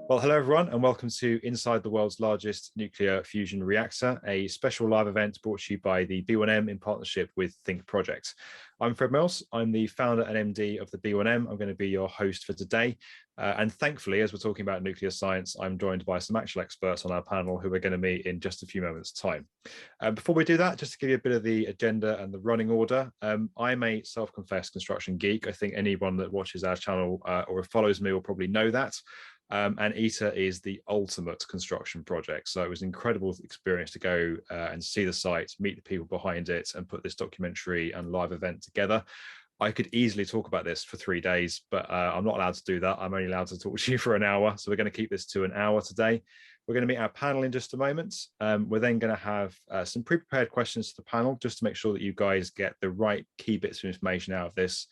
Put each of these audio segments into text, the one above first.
Well, hello everyone, and welcome to Inside the World's Largest Nuclear Fusion Reactor, a special live event brought to you by the B1M in partnership with Thinkproject. I'm Fred Mills. I'm the founder and MD of the B1M. I'm going to be your host for today. And thankfully, as we're talking about nuclear science, I'm joined by some actual experts on our panel who are going to meet in just a few moments' time. Before we do that, just to give you a bit of the agenda and the running order, I'm a self-confessed construction geek. I think anyone that watches our channel or follows me will probably know that. And ITER is the ultimate construction project. So it was an incredible experience to go and see the site, meet the people behind it, and put this documentary and live event together. I could easily talk about this for 3 days, but I'm not allowed to do that. I'm only allowed to talk to you for an hour. So we're going to keep this to an hour today. We're going to meet our panel in just a moment. We're then going to have some pre-prepared questions to the panel, just to make sure that you guys get the right key bits of information out of this.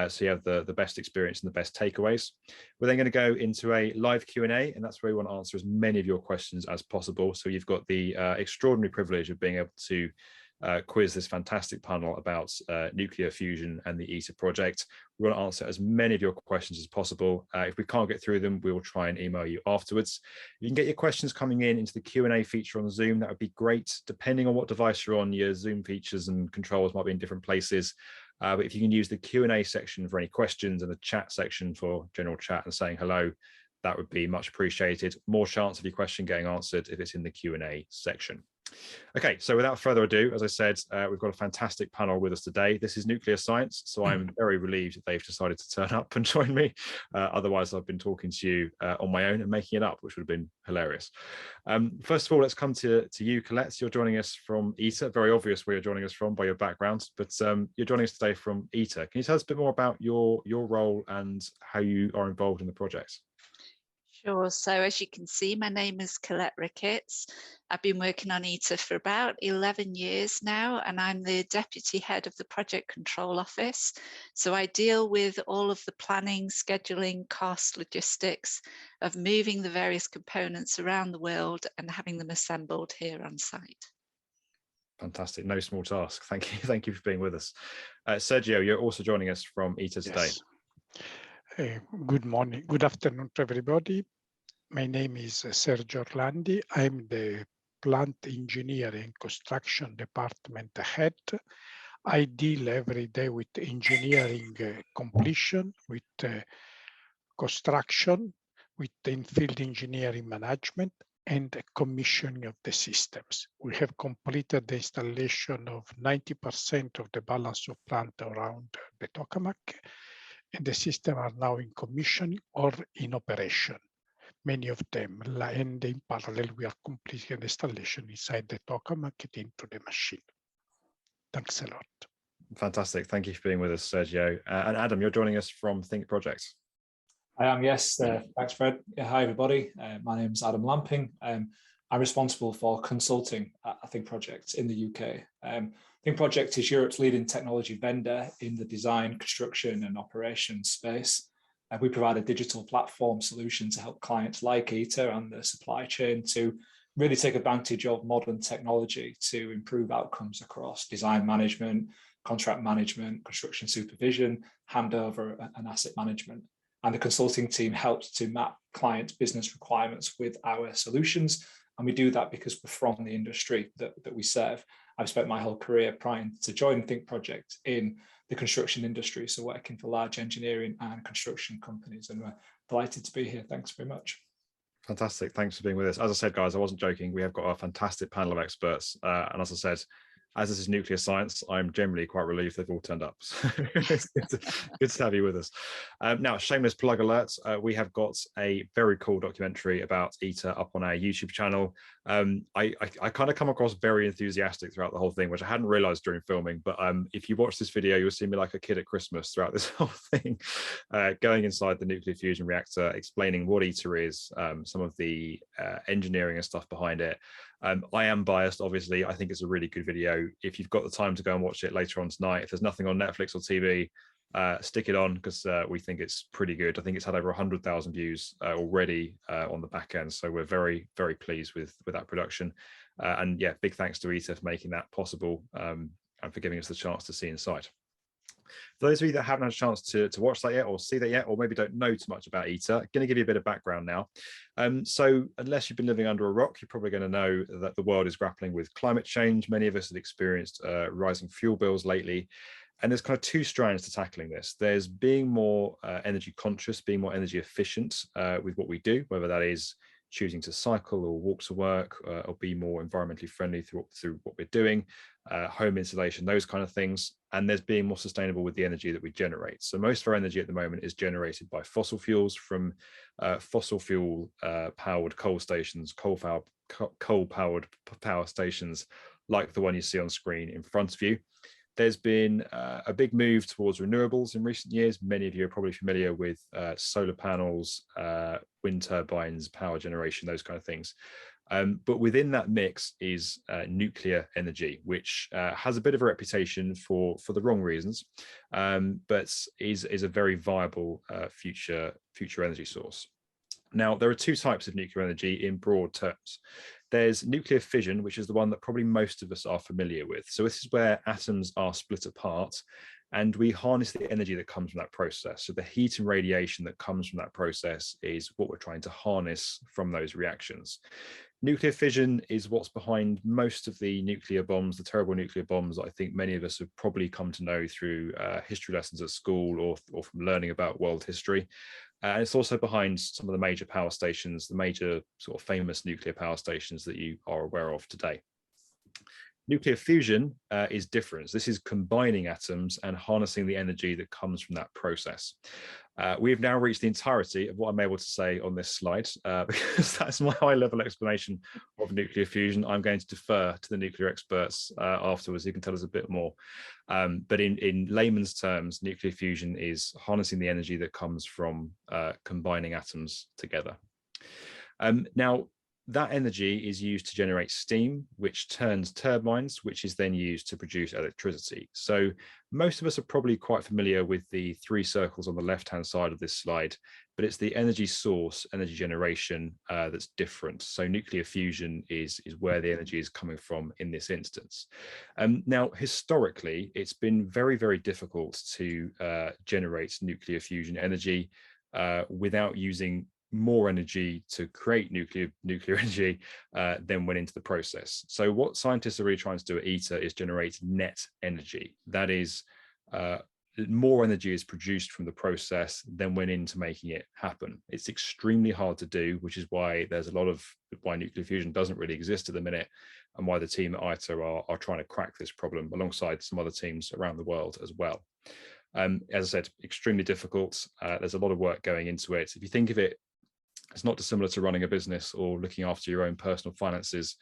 So you have the best experience and the best takeaways. We're then going to go into a live Q&A, and that's where we want to answer as many of your questions as possible. So you've got the extraordinary privilege of being able to quiz this fantastic panel about nuclear fusion and the ITER project. We want to answer as many of your questions as possible. If we can't get through them, we will try and email you afterwards. You can get your questions coming in into the Q&A feature on Zoom. That would be great. Depending on what device you're on, your Zoom features and controls might be in different places. But if you can use the Q&A section for any questions and the chat section for general chat and saying hello, that would be much appreciated. More chance of your question getting answered if it's in the Q&A section. Okay, so without further ado, as I said, we've got a fantastic panel with us today. This is nuclear science, so I'm very relieved that they've decided to turn up and join me. Otherwise, I've been talking to you on my own and making it up, which would have been hilarious. First of all, let's come to you, Colette. You're joining us from ITER. Very obvious where you're joining us from by your background, but you're joining us today from ITER. Can you tell us a bit more about your role and how you are involved in the project? Sure. So as you can see, my name is Colette Ricketts. I've been working on ITER for about 11 years now, and I'm the Deputy Head of the Project Control Office. So I deal with all of the planning, scheduling, cost, logistics of moving the various components around the world and having them assembled here on site. Fantastic. No small task. Thank you. Thank you for being with us. Sergio, you're also joining us from ITER today. Yes. Good morning, good afternoon to everybody. My name is Sergio Orlandi. I'm the Plant Engineering Construction Department Head. I deal every day with engineering completion, with construction, with in-field engineering management, and commissioning of the systems. We have completed the installation of 90% of the balance of plant around the tokamak, and the system are now in commissioning or in operation, many of them. And in parallel, we are completing the installation inside the tokamak into the machine. Thanks a lot. Fantastic. Thank you for being with us, Sergio. And Adam, you're joining us from Thinkproject. I am, yes. Thanks, Fred. Hi, everybody. My name is Adam Lamping. I'm responsible for consulting at Thinkproject in the UK. Thinkproject is Europe's leading technology vendor in the design, construction and operations space. We provide a digital platform solution to help clients like ITER and the supply chain to really take advantage of modern technology to improve outcomes across design management, contract management, construction supervision, handover and asset management. And the consulting team helps to map clients' business requirements with our solutions. And we do that because we're from the industry that we serve. I've spent my whole career prior to join Thinkproject in the construction industry, so working for large engineering and construction companies, and we're delighted to be here. Thanks very much. Fantastic. Thanks for being with us. As I said, guys, I wasn't joking. We have got a fantastic panel of experts. And as I said, as this is nuclear science, I'm generally quite relieved they've all turned up. So it's good to have you with us. Now, shameless plug alert, we have got a very cool documentary about ITER up on our YouTube channel. I kind of come across very enthusiastic throughout the whole thing, which I hadn't realized during filming. But if you watch this video, you'll see me like a kid at Christmas throughout this whole thing, going inside the nuclear fusion reactor, explaining what ITER is, some of the engineering and stuff behind it. I am biased, obviously. I think it's a really good video. If you've got the time to go and watch it later on tonight, if there's nothing on Netflix or TV, stick it on, because we think it's pretty good. I think it's had over 100,000 views already on the back end. So we're very, very pleased with that production. And yeah, big thanks to ITER for making that possible and for giving us the chance to see inside. For those of you that haven't had a chance to watch that yet or see that yet, or maybe don't know too much about ITER, I'm going to give you a bit of background now. So unless you've been living under a rock, you're probably going to know that the world is grappling with climate change. Many of us have experienced rising fuel bills lately. And there's kind of two strands to tackling this. There's being more energy conscious, being more energy efficient with what we do, whether that is choosing to cycle or walk to work or be more environmentally friendly through what we're doing, home insulation, those kind of things. And there's being more sustainable with the energy that we generate. So most of our energy at the moment is generated by fossil fuels from fossil fuel powered coal stations, coal powered power stations like the one you see on screen in front of you. There's been a big move towards renewables in recent years. Many of you are probably familiar with solar panels, wind turbines, power generation, those kind of things. But within that mix is nuclear energy, which has a bit of a reputation for the wrong reasons, but is a very viable future energy source. Now, there are two types of nuclear energy in broad terms. There's nuclear fission, which is the one that probably most of us are familiar with. So this is where atoms are split apart and we harness the energy that comes from that process. So the heat and radiation that comes from that process is what we're trying to harness from those reactions. Nuclear fission is what's behind most of the nuclear bombs, the terrible nuclear bombs that I think many of us have probably come to know through history lessons at school or from learning about world history. And it's also behind some of the major power stations, the major sort of famous nuclear power stations that you are aware of today. Nuclear fusion is different. This is combining atoms and harnessing the energy that comes from that process. We have now reached the entirety of what I'm able to say on this slide, because that's my high-level explanation of nuclear fusion. I'm going to defer to the nuclear experts afterwards who can tell us a bit more. But in layman's terms, nuclear fusion is harnessing the energy that comes from combining atoms together. Now, that energy is used to generate steam, which turns turbines, which is then used to produce electricity. So most of us are probably quite familiar with the three circles on the left-hand side of this slide, but it's the energy source, energy generation that's different. So nuclear fusion is where the energy is coming from in this instance. Now, historically, it's been very, very difficult to generate nuclear fusion energy without using more energy to create nuclear energy than went into the process. So what scientists are really trying to do at ITER is generate net energy. That is, more energy is produced from the process than went into making it happen. It's extremely hard to do, which is why there's a lot of why nuclear fusion doesn't really exist at the minute, and why the team at ITER are trying to crack this problem alongside some other teams around the world as well. As I said, extremely difficult. There's a lot of work going into it. If you think of it, it's not dissimilar to running a business or looking after your own personal finances.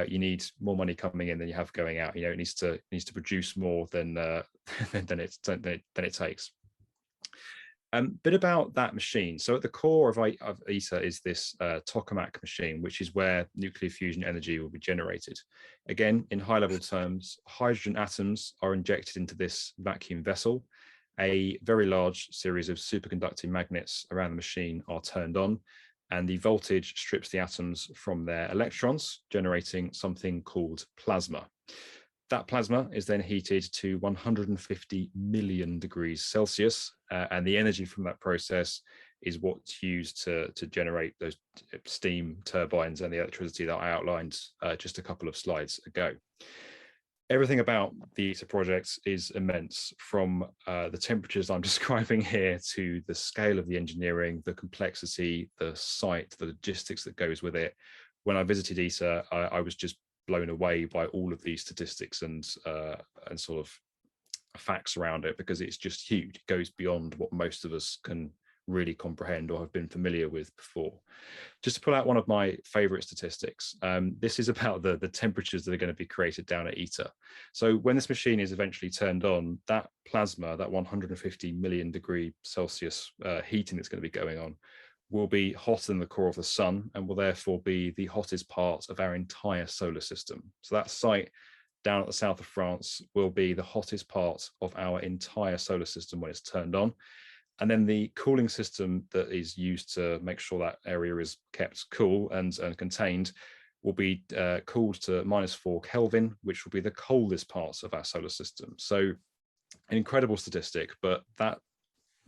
You need more money coming in than you have going out. You know, it needs to produce more than it takes. Bit about that machine. So at the core of ITER is this tokamak machine, which is where nuclear fusion energy will be generated. Again, in high-level terms, hydrogen atoms are injected into this vacuum vessel. A very large series of superconducting magnets around the machine are turned on, and the voltage strips the atoms from their electrons, generating something called plasma. That plasma is then heated to 150 million degrees Celsius, and the energy from that process is what's used to generate those steam turbines and the electricity that I outlined just a couple of slides ago. Everything about the ITER project is immense, from the temperatures I'm describing here to the scale of the engineering, the complexity, the site, the logistics that goes with it. When I visited ITER, I was just blown away by all of these statistics and sort of facts around it, because it's just huge. It goes beyond what most of us can really comprehend or have been familiar with before. Just to pull out one of my favorite statistics, this is about the temperatures that are going to be created down at ITER. So when this machine is eventually turned on, that plasma, that 150 million degree Celsius heating that's going to be going on, will be hotter than the core of the sun, and will therefore be the hottest part of our entire solar system. So that site down at the south of France will be the hottest part of our entire solar system when it's turned on. And then the cooling system that is used to make sure that area is kept cool and contained will be cooled to -4 Kelvin, which will be the coldest part of our solar system. So An incredible statistic, but that,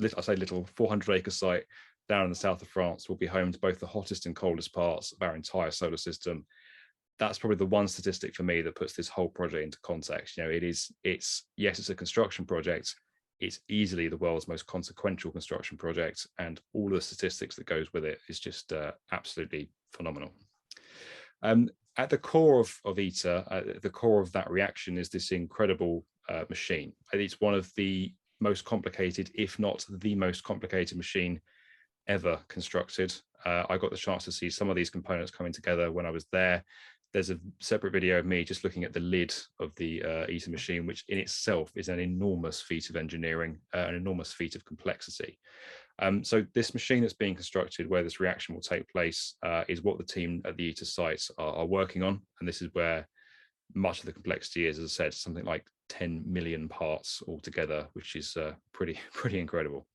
I say little 400-acre site down in the south of France will be home to both the hottest and coldest parts of our entire solar system. That's probably the one statistic for me that puts this whole project into context. You know, it's yes, it's a construction project. It's easily the world's most consequential construction project, and all the statistics that goes with it is just absolutely phenomenal. At the core of ITER, at the core of that reaction is this incredible machine. It's one of the most complicated, if not the most complicated machine ever constructed. I got the chance to see some of these components coming together when I was there. There's a separate video of me just looking at the lid of the ITER machine, which in itself is an enormous feat of engineering, an enormous feat of complexity. So this machine that's being constructed, where this reaction will take place, is what the team at the ITER sites are working on. And this is where much of the complexity is, as I said, something like 10 million parts altogether, which is pretty incredible.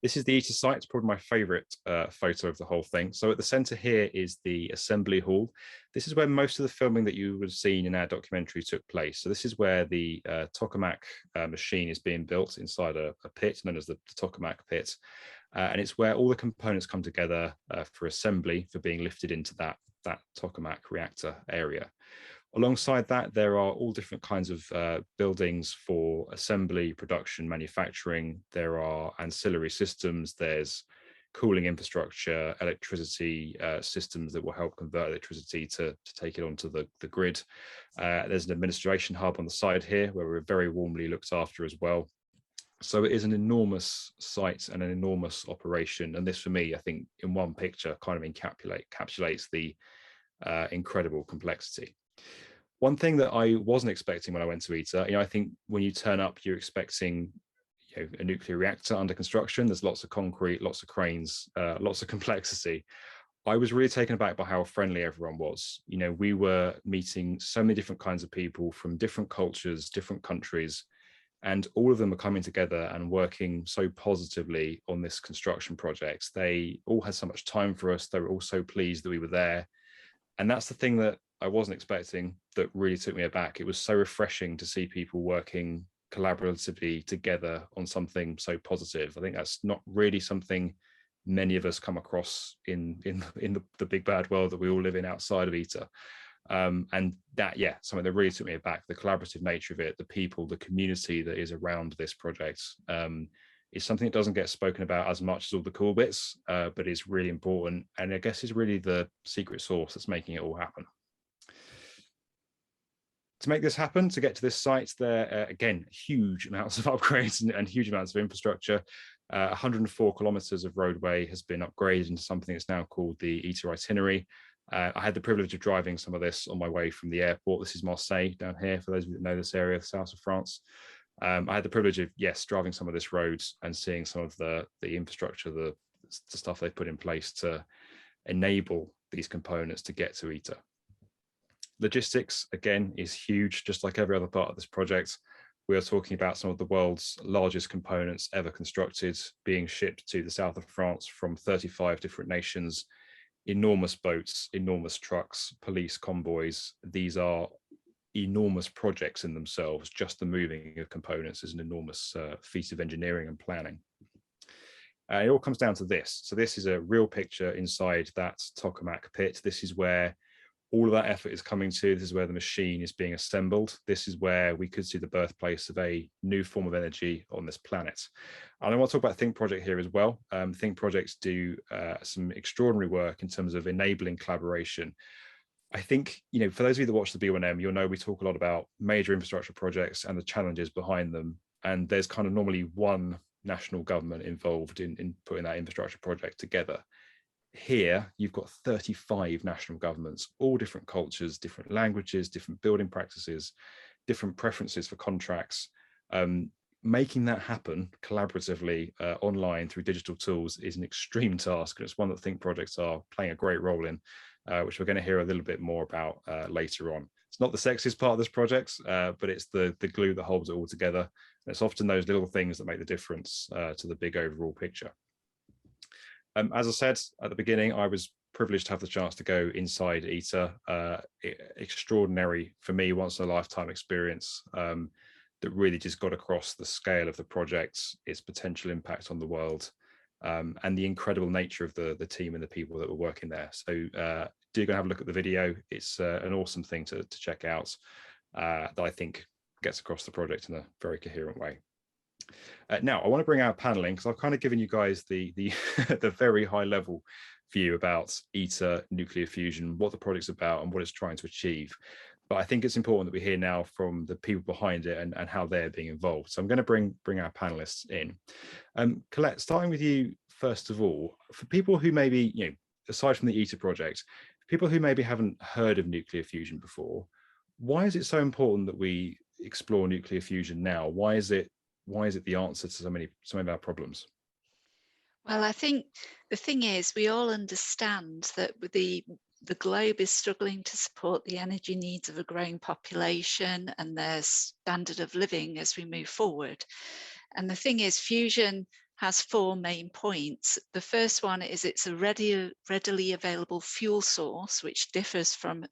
This is the ITER site. It's probably my favorite photo of the whole thing. So at the center here is the assembly hall. This is where most of the filming that you would have seen in our documentary took place. So this is where the tokamak machine is being built inside a pit known as the tokamak pit. And it's where all the components come together for assembly, for being lifted into that tokamak reactor area. Alongside that, there are all different kinds of buildings for assembly, production, manufacturing. There are ancillary systems. There's cooling infrastructure, electricity systems that will help convert electricity to take it onto the grid. There's an administration hub on the side here where we're very warmly looked after as well. So it is an enormous site and an enormous operation. And this, for me, I think in one picture kind of encapsulates the incredible complexity. One thing that I wasn't expecting when I went to ITER, I think when you turn up, you're expecting a nuclear reactor under construction. There's lots of concrete, lots of cranes, lots of complexity. I was really taken aback by how friendly everyone was. We were meeting so many different kinds of people from different cultures, different countries, and all of them are coming together and working so positively on this construction project. They all had so much time for us. They were all so pleased that we were there. And that's the thing that I wasn't expecting that really took me aback. It was so refreshing to see people working collaboratively together on something so positive. I think that's not really something many of us come across in the big bad world that we all live in outside of ITER. And that, yeah, something that really took me aback, the collaborative nature of it, the people, the community that is around this project, is something that doesn't get spoken about as much as all the cool bits, but is really important. And I guess is really the secret sauce that's making it all happen. To make this happen, to get to this site, there again, huge amounts of upgrades and huge amounts of infrastructure. 104 kilometers of roadway has been upgraded into something that's now called the ITER itinerary. I had the privilege of driving some of this on my way from the airport. This is Marseille down here, for those of you that know this area, the south of France. I had the privilege of, yes, driving some of this road and seeing some of the infrastructure, the stuff they put in place to enable these components to get to ITER. Logistics, again, is huge, just like every other part of this project. We are talking about some of the world's largest components ever constructed being shipped to the south of France from 35 different nations. Enormous boats, enormous trucks, police convoys. These are enormous projects in themselves. Just the moving of components is an enormous feat of engineering and planning. It all comes down to this. So this is a real picture inside that tokamak pit. This is where all of that effort is coming to. This is where the machine is being assembled. This is where we could see the birthplace of a new form of energy on this planet. And I want to talk about Thinkproject here as well. Thinkprojects do some extraordinary work in terms of enabling collaboration. I think, for those of you that watch the B1M, you'll know we talk a lot about major infrastructure projects and the challenges behind them. And there's kind of normally one national government involved in putting that infrastructure project together. Here, you've got 35 national governments, all different cultures, different languages, different building practices, different preferences for contracts. Making that happen collaboratively online through digital tools is an extreme task, and it's one that Thinkprojects are playing a great role in, which we're going to hear a little bit more about later on. It's not the sexiest part of this project, but it's the glue that holds it all together. And it's often those little things that make the difference to the big overall picture. As I said at the beginning, I was privileged to have the chance to go inside ITER. Extraordinary for me, once in a lifetime experience. that really just got across the scale of the project, its potential impact on the world, and the incredible nature of the team and the people that were working there. So do go and have a look at the video. It's an awesome thing to check out that I think gets across the project in a very coherent way. Now, I want to bring our panel in because I've kind of given you guys the the very high level view about ITER nuclear fusion, what the project's about and what it's trying to achieve. But I think it's important that we hear now from the people behind it and how they're being involved. So I'm going to bring our panelists in. Colette, starting with you first of all, for people who maybe, you know, aside from the ITER project, people who maybe haven't heard of nuclear fusion before, why is it so important that we explore nuclear fusion now? Why is it the answer to so many of our problems? Well, I think the thing is, we all understand that the globe is struggling to support the energy needs of a growing population and their standard of living as we move forward. And the thing is, fusion has 4 main points. The first one is it's a readily available fuel source, which differs from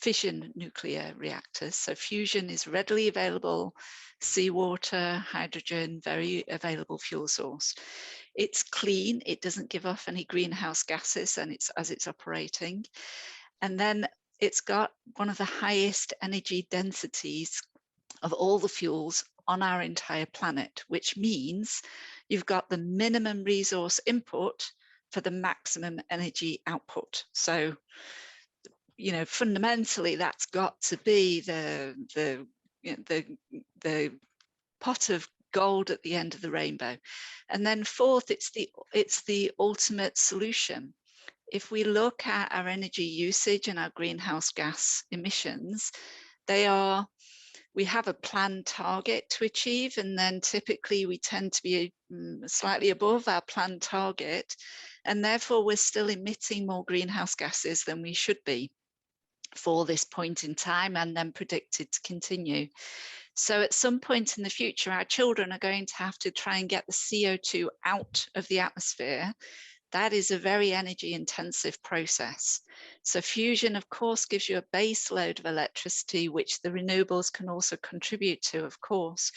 fission nuclear reactors. So fusion is readily available, seawater, hydrogen, very available fuel source. It's clean, it doesn't give off any greenhouse gases and as it's operating. And then it's got one of the highest energy densities of all the fuels on our entire planet, which means you've got the minimum resource input for the maximum energy output. So, you know, fundamentally, that's got to be the pot of gold at the end of the rainbow. And then fourth, it's the ultimate solution. If we look at our energy usage and our greenhouse gas emissions, we have a planned target to achieve, and then typically we tend to be slightly above our planned target, and therefore we're still emitting more greenhouse gases than we should be for this point in time, and then predicted to continue. So at some point in the future, our children are going to have to try and get the CO2 out of the atmosphere. That is a very energy intensive process. So fusion, of course, gives you a base load of electricity, which the renewables can also contribute to, of course.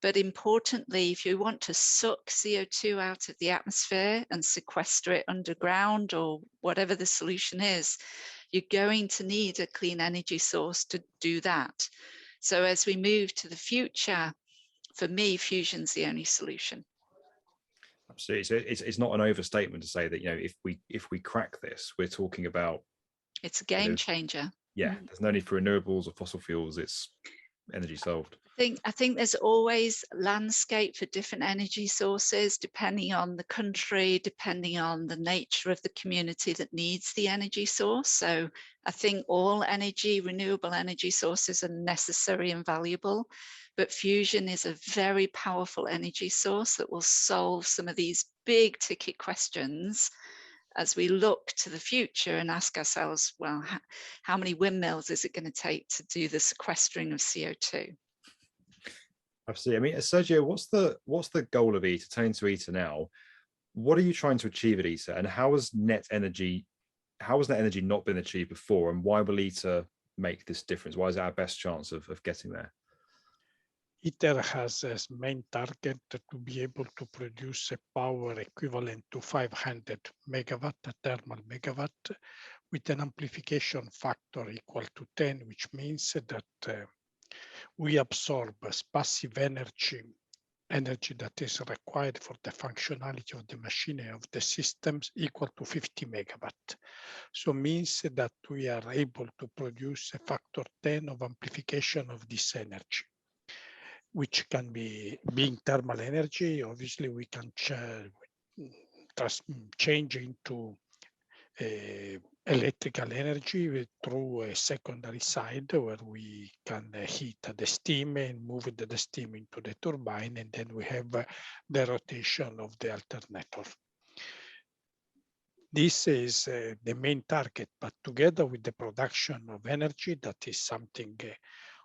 But importantly, if you want to suck CO2 out of the atmosphere and sequester it underground or whatever the solution is, you're going to need a clean energy source to do that. So as we move to the future, for me, fusion's the only solution. Absolutely. So it's not an overstatement to say that, you know, if we crack this, we're talking about, it's a game changer. Yeah, there's no need for renewables or fossil fuels. It's energy solved. I think there's always landscape for different energy sources, depending on the country, depending on the nature of the community that needs the energy source. So I think all renewable energy sources are necessary and valuable, but fusion is a very powerful energy source that will solve some of these big ticket questions as we look to the future and ask ourselves, well, how many windmills is it going to take to do the sequestering of CO2? Absolutely. I mean, Sergio, what's the goal of ITER, turning to ITER now? What are you trying to achieve at ITER, and how has net energy not been achieved before, and why will ITER make this difference? Why is it our best chance of getting there? ITER has as main target to be able to produce a power equivalent to 500 megawatt, thermal megawatt, with an amplification factor equal to 10, which means that we absorb passive energy that is required for the functionality of the machinery of the systems equal to 50 megawatt. So means that we are able to produce a factor 10 of amplification of this energy, which can be being thermal energy. Obviously, we can change into electrical energy through a secondary side where we can heat the steam and move the steam into the turbine, and then we have the rotation of the alternator. This is the main target, but together with the production of energy, that is something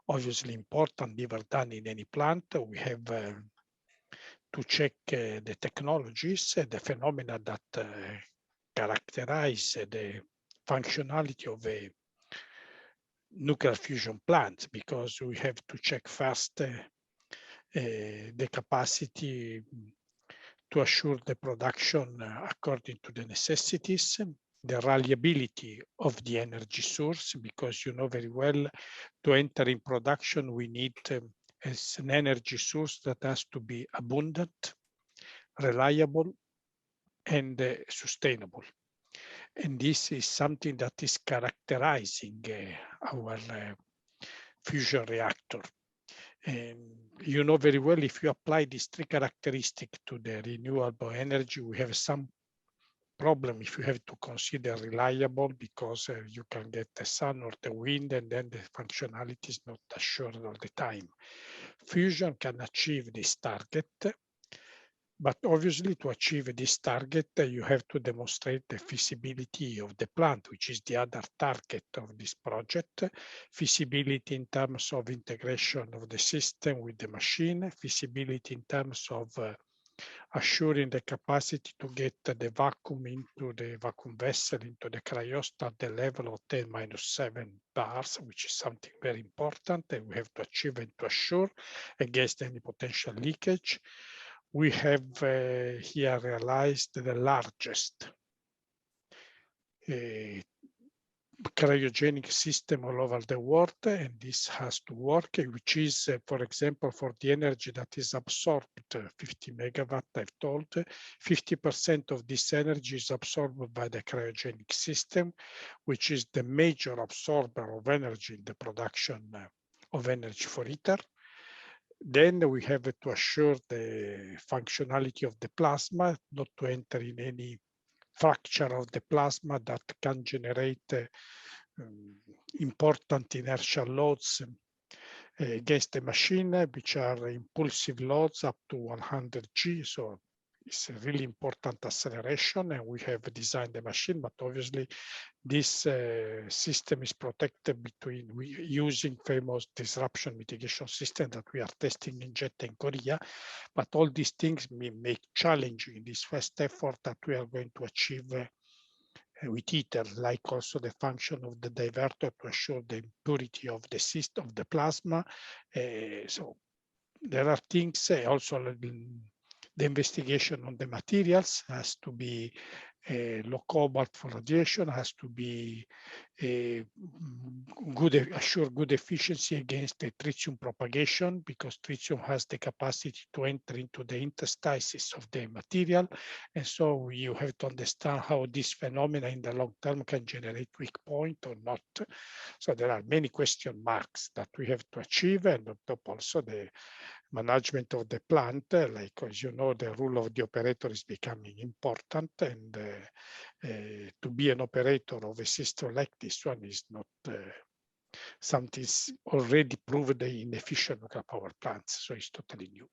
obviously important, never done in any plant. We have to check the technologies, the phenomena that characterize the functionality of a nuclear fusion plants, because we have to check first the capacity to assure the production according to the necessities, the reliability of the energy source, because you know very well, to enter in production, we need as an energy source that has to be abundant, reliable, and sustainable. And this is something that is characterizing our fusion reactor. You know very well, if you apply these three characteristics to the renewable energy, we have some problem if you have to consider reliable, because you can get the sun or the wind, and then the functionality is not assured all the time. Fusion can achieve this target, but obviously to achieve this target, you have to demonstrate the feasibility of the plant, which is the other target of this project. Feasibility in terms of integration of the system with the machine, feasibility in terms of assuring the capacity to get the vacuum into the vacuum vessel, into the cryostat at the level of 10-7 bars, which is something very important that we have to achieve and to assure against any potential leakage. We have here realized the largest cryogenic system all over the world, and this has to work, which is, for example, for the energy that is absorbed, 50 megawatt, I've told, 50% of this energy is absorbed by the cryogenic system, which is the major absorber of energy in the production of energy for ITER. Then we have to assure the functionality of the plasma, not to enter in any fracture of the plasma that can generate important inertial loads against the machine, which are impulsive loads up to 100 G. So it's a really important acceleration, and we have designed the machine, but obviously this system is protected using famous disruption mitigation system that we are testing in JET in Korea. But all these things may make challenging this first effort that we are going to achieve with ITER, like also the function of the diverter to assure the purity of the system, of the plasma. So there are things also. The investigation on the materials has to be low cobalt for radiation, has to be assure good efficiency against the tritium propagation, because tritium has the capacity to enter into the interstices of the material. And so you have to understand how this phenomena in the long term can generate weak point or not. So there are many question marks that we have to achieve, and on top also the management of the plant, like, as you know, the rule of the operator is becoming important, and to be an operator of a system like this one is not something already proved in efficient nuclear power plants, so it's totally new.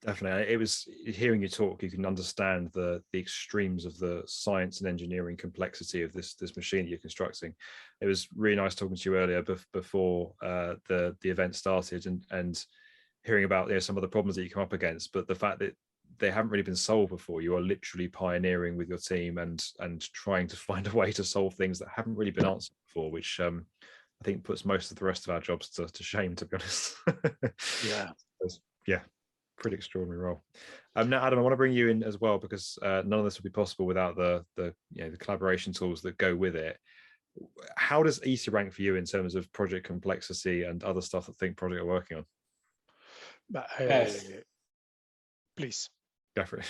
Definitely. It was hearing you talk, you can understand the extremes of the science and engineering complexity of this machine that you're constructing. It was really nice talking to you earlier before the event started, and hearing about some of the problems that you come up against, but the fact that they haven't really been solved before. You are literally pioneering with your team and trying to find a way to solve things that haven't really been answered before, which I think puts most of the rest of our jobs to shame, to be honest. Yeah, pretty extraordinary role. Now, Adam, I want to bring you in as well, because none of this would be possible without the collaboration tools that go with it. How does ITER rank for you in terms of project complexity and other stuff that Thinkproject are working on? Please go for it.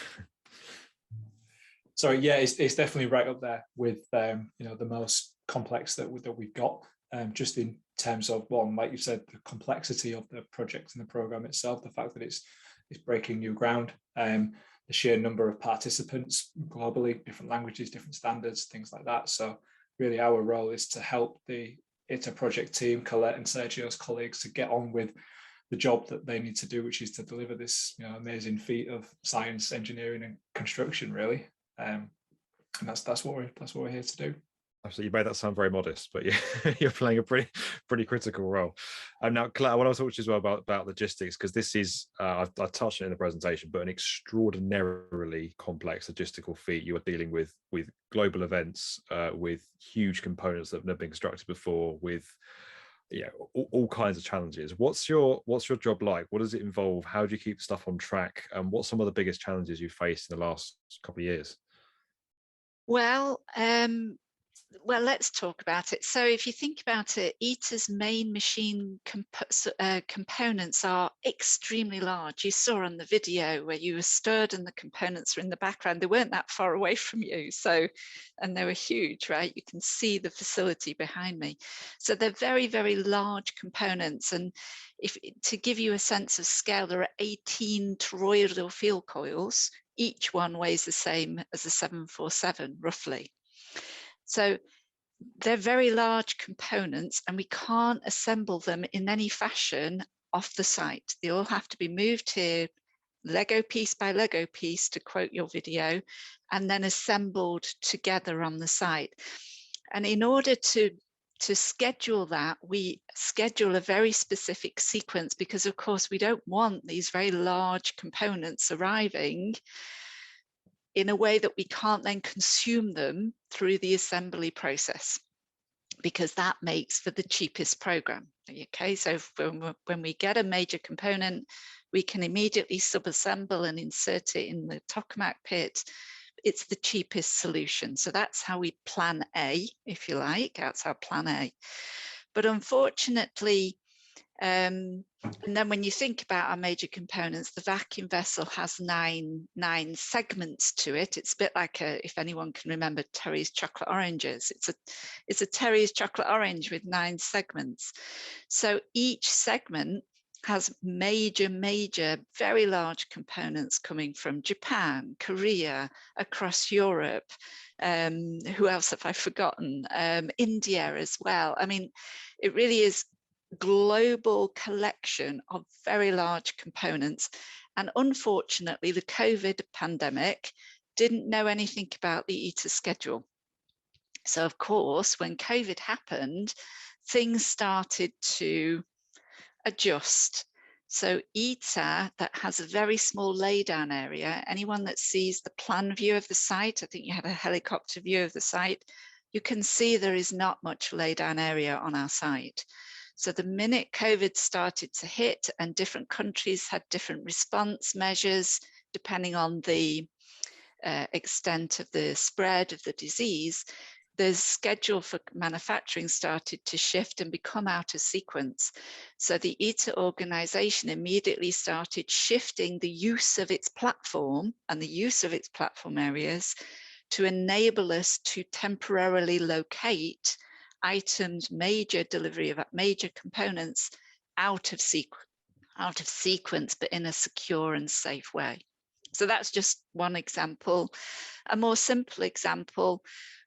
So yeah, it's definitely right up there with the most complex that we've got, just in terms of, one, like you said, the complexity of the project and the program itself, the fact that it's breaking new ground, the sheer number of participants globally, different languages, different standards, things like that. So really our role is to help the ITER project team, Colette and Sergio's colleagues, to get on with the job that they need to do, which is to deliver this amazing feat of science, engineering, and construction, really. And that's what we're here to do. Absolutely, you made that sound very modest, but you're playing a pretty critical role. Now, Claire, I want to talk to you as well about logistics, because this is, I touched on it in the presentation, but an extraordinarily complex logistical feat. You are dealing with global events, with huge components that have never been constructed before, with all kinds of challenges. What's your job like? What does it involve? How do you keep stuff on track? And what's some of the biggest challenges you've faced in the last couple of years? Well, let's talk about it. So if you think about it, ITER's main machine components are extremely large. You saw on the video where you were stood and the components were in the background. They weren't that far away from you. So, and they were huge, right? You can see the facility behind me. So they're very, very large components. And to give you a sense of scale, there are 18 toroidal field coils. Each one weighs the same as a 747, roughly. So they're very large components, and we can't assemble them in any fashion off the site. They all have to be moved here, Lego piece by Lego piece, to quote your video, and then assembled together on the site. And in order to schedule that, we schedule a very specific sequence, because of course we don't want these very large components arriving in a way that we can't then consume them through the assembly process, because that makes for the cheapest program. Okay, so when we get a major component, we can immediately sub-assemble and insert it in the tokamak pit. It's the cheapest solution. So that's how we plan A, if you like. That's our plan A. But unfortunately, and then when you think about our major components, the vacuum vessel has nine segments to it. It's a bit like if anyone can remember Terry's chocolate oranges. It's a Terry's chocolate orange with 9 segments. So each segment has major, very large components coming from Japan, Korea, across Europe. Who else have I forgotten? India as well. I mean, it really is global collection of very large components. And unfortunately, the COVID pandemic didn't know anything about the ITER schedule. So of course, when COVID happened, things started to adjust. So ITER, that has a very small laydown area, anyone that sees the plan view of the site, I think you have a helicopter view of the site, you can see there is not much laydown area on our site. So the minute COVID started to hit, and different countries had different response measures, depending on the extent of the spread of the disease, the schedule for manufacturing started to shift and become out of sequence. So the ITER organization immediately started shifting the use of its platform and the use of its platform areas to enable us to temporarily locate items, major delivery of major components out of sequence, but in a secure and safe way. So that's just one example. A more simple example,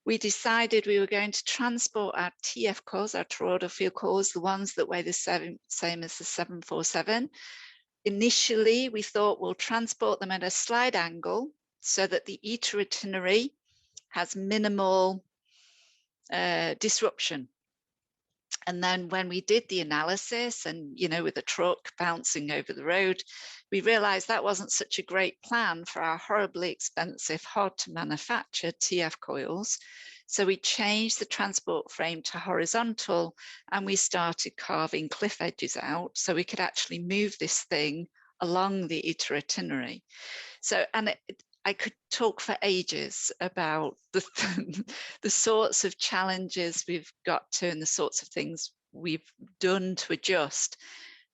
we decided we were going to transport our TF cores, our toroidal field cores, the ones that weigh the same as the 747. Initially, we thought we'll transport them at a slight angle so that the ITER itinerary has minimal disruption. And then when we did the analysis, and with a truck bouncing over the road, we realized that wasn't such a great plan for our horribly expensive, hard to manufacture TF coils. So we changed the transport frame to horizontal, and we started carving cliff edges out so we could actually move this thing along the ITER itinerary. So, and I could talk for ages about the sorts of challenges we've got to and the sorts of things we've done to adjust.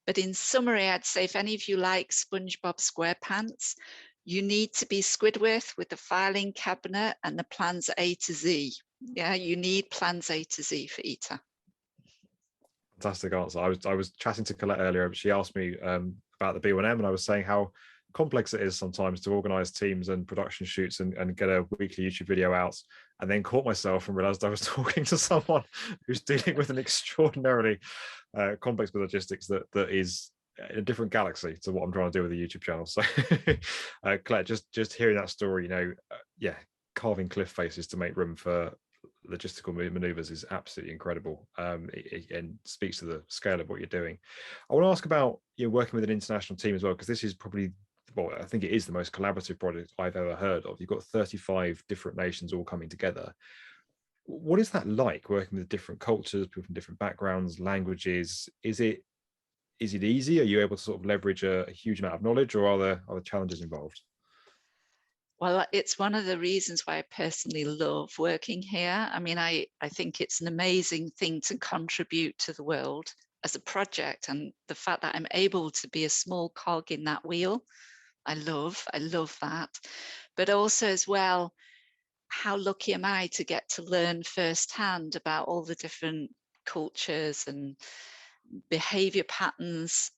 But in summary, I'd say if any of you like SpongeBob SquarePants, you need to be Squidward with the filing cabinet and the plans A to Z. Yeah, you need plans A to Z for ITER. Fantastic answer. I was chatting to Colette earlier, but she asked me about the B1M, and I was saying how complex it is sometimes to organize teams and production shoots and get a weekly YouTube video out, and then caught myself and realized I was talking to someone who's dealing with an extraordinarily complex bit of logistics that is in a different galaxy to what I'm trying to do with the YouTube channel. So Colette, just hearing that story, carving cliff faces to make room for logistical maneuvers is absolutely incredible, and speaks to the scale of what you're doing. I want to ask about working with an international team as well, because this is probably, well, I think it is the most collaborative project I've ever heard of. You've got 35 different nations all coming together. What is that like, working with different cultures, people from different backgrounds, languages? Is it easy? Are you able to sort of leverage a huge amount of knowledge, or are there challenges involved? Well, it's one of the reasons why I personally love working here. I mean, I think it's an amazing thing to contribute to the world as a project, and the fact that I'm able to be a small cog in that wheel, I love that. But also as well, how lucky am I to get to learn firsthand about all the different cultures and behavior patterns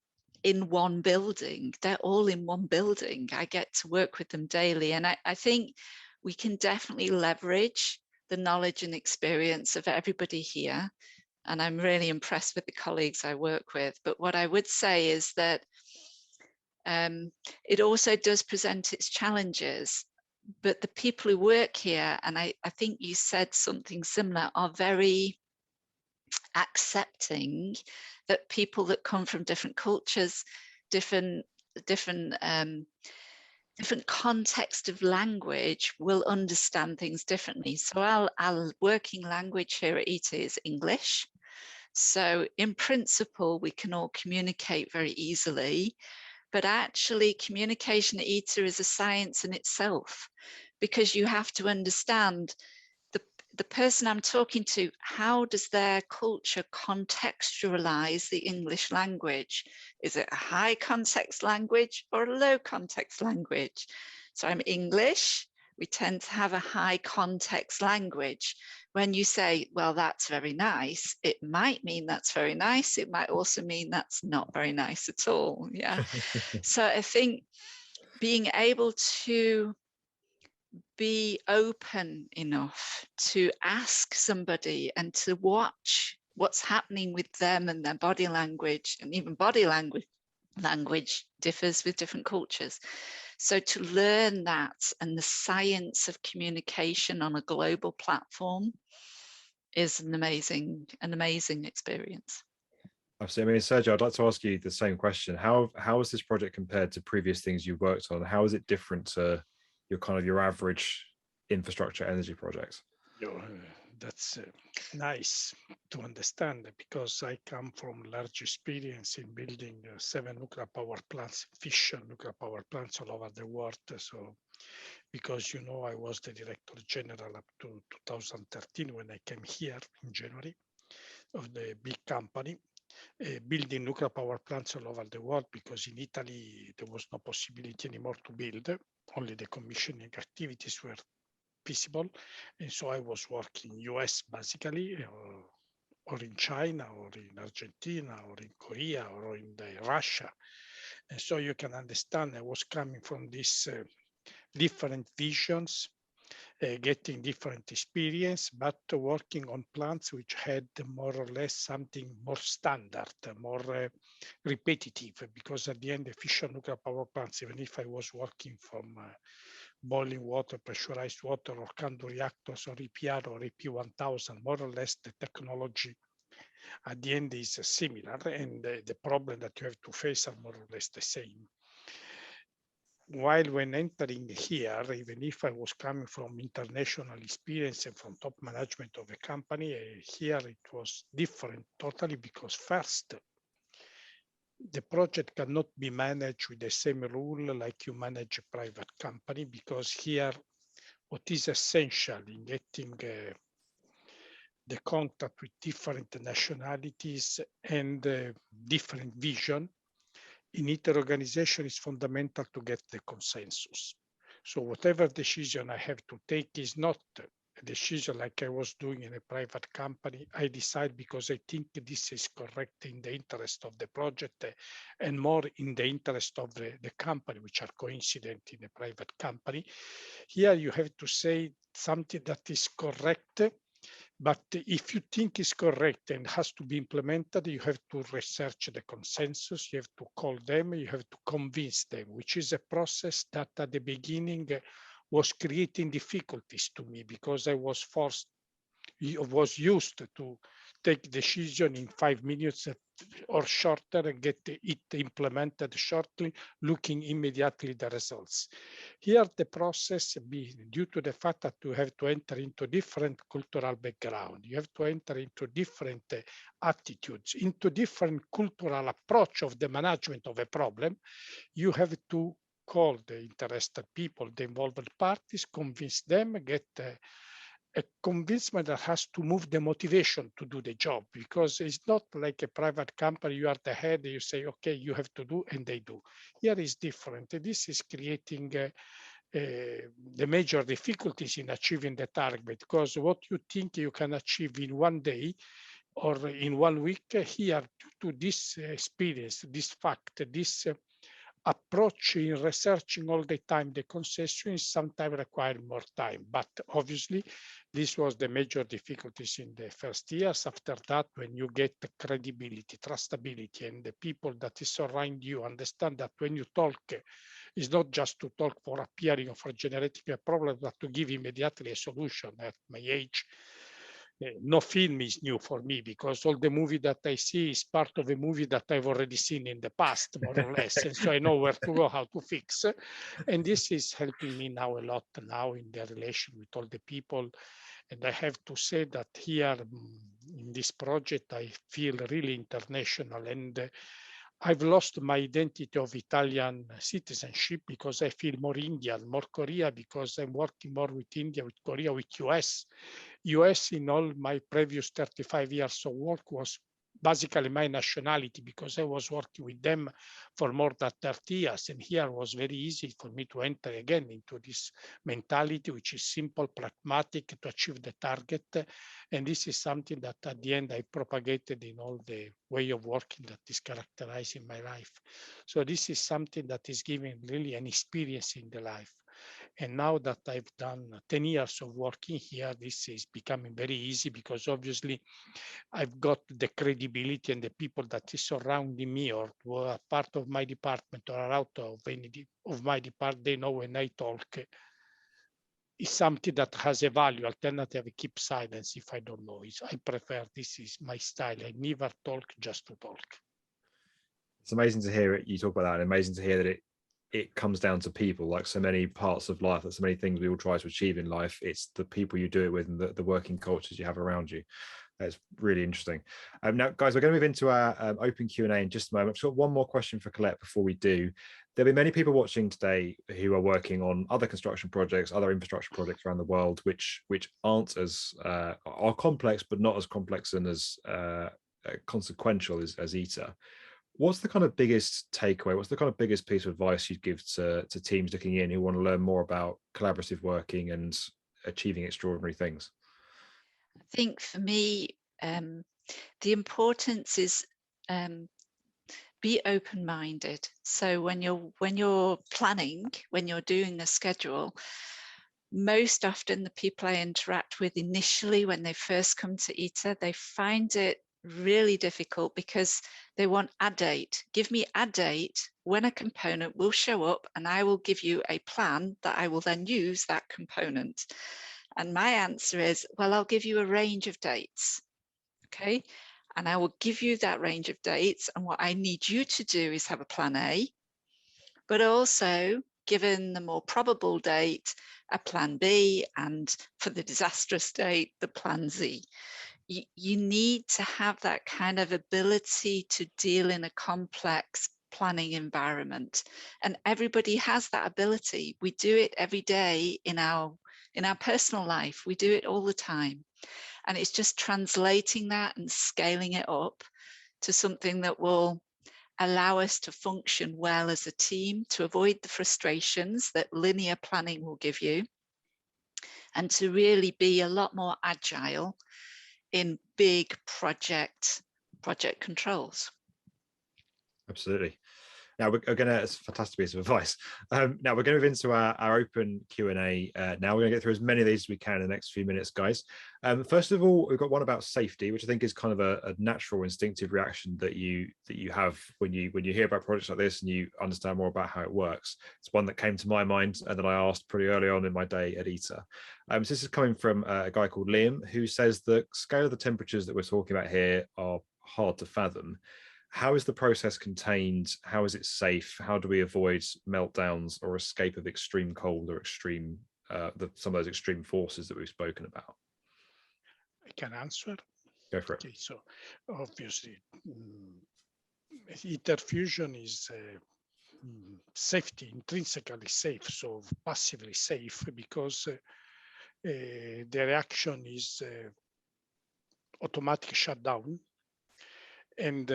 in one building. They're all in one building. I get to work with them daily. And I think we can definitely leverage the knowledge and experience of everybody here. And I'm really impressed with the colleagues I work with. But what I would say is that it also does present its challenges. But the people who work here, and I think you said something similar, are very accepting that people that come from different cultures, different context of language will understand things differently. So our working language here at ITER is English. So in principle, we can all communicate very easily, but actually communication at ITER is a science in itself, because you have to understand the person I'm talking to, how does their culture contextualize the English language? Is it a high context language or a low context language? So I'm English, we tend to have a high context language. When you say, well, that's very nice, it might mean that's very nice. It might also mean that's not very nice at all. Yeah. So I think being able to be open enough to ask somebody and to watch what's happening with them and their body language, and even body language differs with different cultures. So to learn that and the science of communication on a global platform is an amazing experience. Absolutely. I mean, Sergio, I'd like to ask you the same question. How has this project compared to previous things you've worked on? How is it different to your average infrastructure energy projects? That's nice to understand, because I come from large experience in building 7 nuclear power plants, fission nuclear power plants all over the world. So, because I was the director general up to 2013 when I came here in January of the big company. Building nuclear power plants all over the world, because in Italy there was no possibility anymore to build, only the commissioning activities were feasible. And so I was working in US basically, or in China, or in Argentina, or in Korea, or in Russia. And so you can understand I was coming from these different visions, getting different experience, but working on plants which had more or less something more standard, more repetitive, because at the end, the fission nuclear power plants, even if I was working from boiling water, pressurized water, or Candu reactors, or EPR, or EP1000, more or less the technology at the end is similar, and the problem that you have to face are more or less the same. While when entering here, even if I was coming from international experience and from top management of a company, here it was different totally, because first, the project cannot be managed with the same rule like you manage a private company, because here what is essential in getting the contact with different nationalities and different vision in ITER organization is fundamental to get the consensus. So whatever decision I have to take is not a decision like I was doing in a private company. I decide because I think this is correct in the interest of the project and more in the interest of the company, which are coincident in a private company. Here you have to say something that is correct, but if you think is correct and has to be implemented, you have to research the consensus, you have to call them, you have to convince them, which is a process that at the beginning was creating difficulties to me, because I was forced was used to take decision in 5 minutes or shorter and get it implemented shortly, looking immediately the results. Here, the process, due to the fact that you have to enter into different cultural background, you have to enter into different attitudes, into different cultural approach of the management of a problem, you have to call the interested people, the involved parties, convince them, get a convincement that has to move the motivation to do the job, because it's not like a private company. You are the head, you say, okay, you have to do, and they do. Here is different. This is creating the major difficulties in achieving the target, because what you think you can achieve in 1 day or in 1 week, here, due to this experience, this fact, this approach in researching all the time the concessions sometimes require more time. But obviously, this was the major difficulties in the first years. After that, when you get the credibility, trustability, and the people that is around you understand that when you talk, it's not just to talk for appearing or for generating a problem, but to give immediately a solution. At my age, no film is new for me, because all the movie that I see is part of a movie that I've already seen in the past, more or less. And so I know where to go, how to fix. And this is helping me now a lot now in the relation with all the people. And I have to say that here in this project, I feel really international. And I've lost my identity of Italian citizenship, because I feel more Indian, more Korea, because I'm working more with India, with Korea, with US. US in all my previous 35 years of work was basically my nationality, because I was working with them for more than 30 years. And here was very easy for me to enter again into this mentality, which is simple, pragmatic, to achieve the target. And this is something that at the end I propagated in all the way of working that is characterizing my life. So this is something that is giving really an experience in the life. And now that I've done 10 years of working here, this is becoming very easy, because obviously I've got the credibility, and the people that is surrounding me or were part of my department or are out of any of my department, they know when I talk, it's something that has a value. Alternative, I keep silence if I don't know. I prefer, this is my style. I never talk just to talk. It's amazing to hear it. You talk about that, and amazing to hear that it comes down to people, like so many parts of life, there's so many things we all try to achieve in life. It's the people you do it with and the working cultures you have around you. That's really interesting. Now, guys, we're going to move into our open Q&A in just a moment. I've got one more question for Colette before we do. There'll be many people watching today who are working on other construction projects, other infrastructure projects around the world, which aren't as are complex, but not as complex and as consequential as ITER. What's the kind of biggest takeaway? What's the kind of biggest piece of advice you'd give to teams looking in who want to learn more about collaborative working and achieving extraordinary things? I think for me, the importance is be open-minded. So when you're planning, when you're doing a schedule, most often the people I interact with initially when they first come to ITER, they find it really difficult because they want a date. Give me a date when a component will show up, and I will give you a plan that I will then use that component. And my answer is, well, I'll give you a range of dates, okay? And I will give you that range of dates, and what I need you to do is have a plan A, but also, given the more probable date, a plan B, and for the disastrous date, the plan Z. You need to have that kind of ability to deal in a complex planning environment. And everybody has that ability. We do it every day in our personal life. We do it all the time. And it's just translating that and scaling it up to something that will allow us to function well as a team, to avoid the frustrations that linear planning will give you, and to really be a lot more agile in big project controls. Absolutely. Now we're going to, it's a fantastic piece of advice. Now we're going to move into our open Q&A. Now we're going to get through as many of these as we can in the next few minutes, guys. First of all, we've got one about safety, which I think is kind of a natural, instinctive reaction that you have when you hear about projects like this and you understand more about how it works. It's one that came to my mind and that I asked pretty early on in my day at ITER. So this is coming from a guy called Liam, who says the scale of the temperatures that we're talking about here are hard to fathom. How is the process contained? How is it safe? How do we avoid meltdowns or escape of extreme cold or extreme some of those extreme forces that we've spoken about? I can answer. Go for it. Okay, so obviously, ITER fusion is safety, intrinsically safe, so passively safe, because the reaction is automatic shutdown. And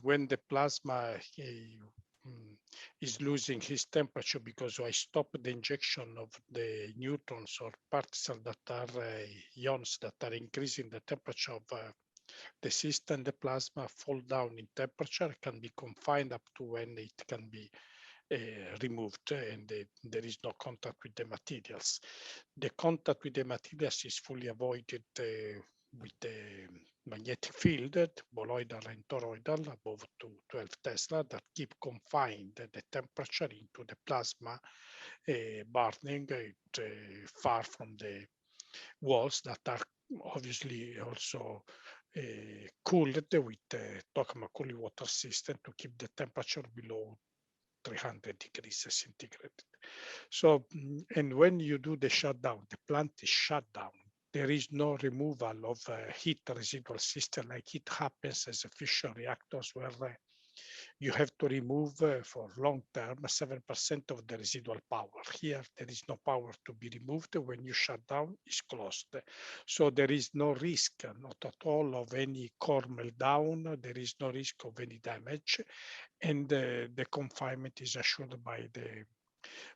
when the plasma is losing his temperature because I stop the injection of the neutrons or particles that are ions that are increasing the temperature of the system, the plasma fall down in temperature, can be confined up to when it can be removed, and there is no contact with the materials. The contact with the materials is fully avoided with the magnetic field, boloidal and toroidal, above 12 Tesla, that keep confined the temperature into the plasma, burning far from the walls that are obviously also cooled with Tokamak cooling water system to keep the temperature below 300 degrees centigrade. So, and when you do the shutdown, the plant is shut down. There is no removal of heat residual system like it happens as a fission reactors, where you have to remove for long term 7% of the residual power. Here, there is no power to be removed. When you shut down, it's closed. So there is no risk, not at all, of any core meltdown. There is no risk of any damage. And the confinement is assured by the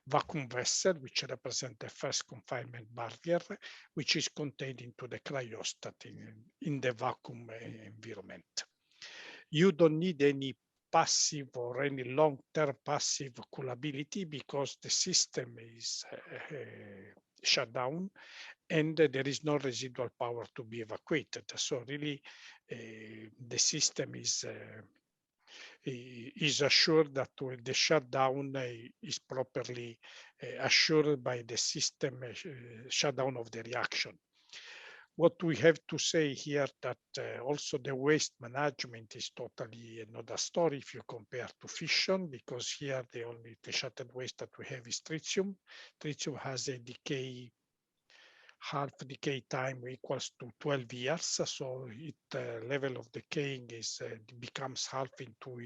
vacuum vessel, which represents the first confinement barrier, which is contained into the cryostat in the vacuum environment. You don't need any passive or any long-term passive coolability because the system is shut down and there is no residual power to be evacuated. So really, the system is assured that the shutdown is properly assured by the system shutdown of the reaction. What we have to say here that also the waste management is totally another story if you compare to fission, because here the only shattered waste that we have is tritium. Tritium has a half decay time equals to 12 years. So it level of decaying is becomes half into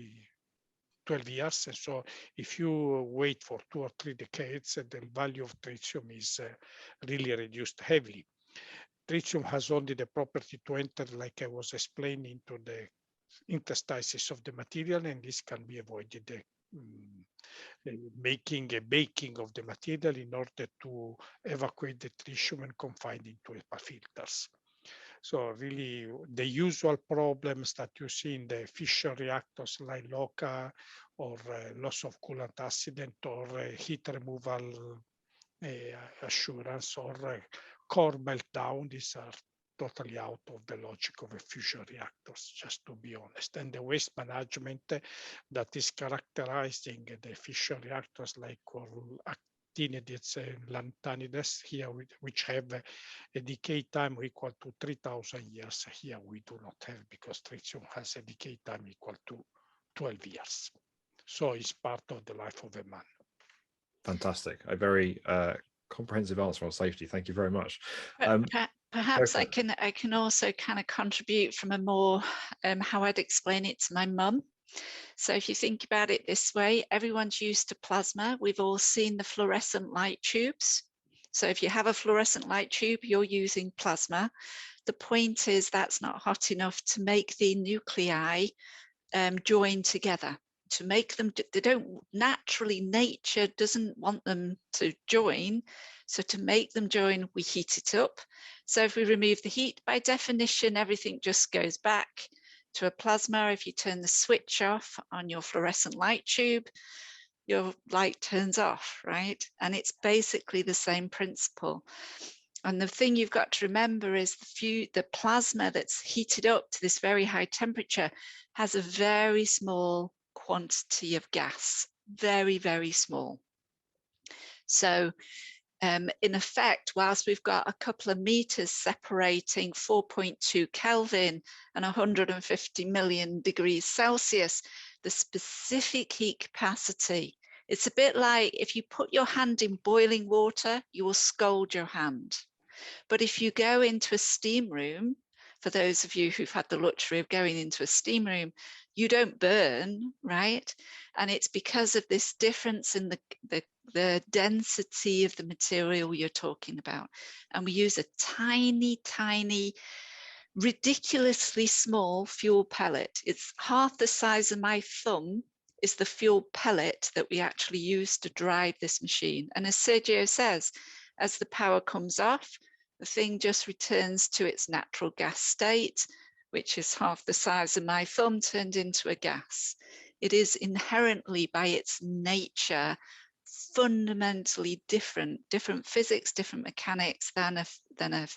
12 years. And so if you wait for 2 or 3 decades, the value of tritium is really reduced heavily. Tritium has only the property to enter, like I was explaining, into the interstices of the material, and this can be avoided. Making a baking of the material in order to evacuate the tritium and confine it into HEPA filters. So really the usual problems that you see in the fission reactors like LOCA or loss of coolant accident or heat removal assurance or core meltdown, these are totally out of the logic of a fusion reactors, just to be honest. And the waste management that is characterizing the fission reactors like actinides and lanthanides here, which have a decay time equal to 3,000 years. Here we do not have, because tritium has a decay time equal to 12 years. So it's part of the life of a man. Fantastic. A very comprehensive answer on safety. Thank you very much. Perhaps I can also kind of contribute from a more how I'd explain it to my mum. So if you think about it this way, everyone's used to plasma. We've all seen the fluorescent light tubes. So if you have a fluorescent light tube, you're using plasma. The point is that's not hot enough to make the nuclei join together. To make them, they don't naturally, nature doesn't want them to join. So to make them join, we heat it up. So if we remove the heat, by definition, everything just goes back to a plasma. If you turn the switch off on your fluorescent light tube, your light turns off, right? And it's basically the same principle. And the thing you've got to remember is the plasma that's heated up to this very high temperature has a very small quantity of gas, very, very small. So in effect, whilst we've got a couple of meters separating 4.2 Kelvin and 150 million degrees Celsius, the specific heat capacity, it's a bit like if you put your hand in boiling water, you will scald your hand. But if you go into a steam room, for those of you who've had the luxury of going into a steam room, you don't burn, right? And it's because of this difference in the density of the material you're talking about. And we use a tiny, tiny, ridiculously small fuel pellet. It's half the size of my thumb is the fuel pellet that we actually use to drive this machine. And as Sergio says, as the power comes off, the thing just returns to its natural gas state, which is half the size of my thumb turned into a gas. It is inherently, by its nature, fundamentally different physics, different mechanics than a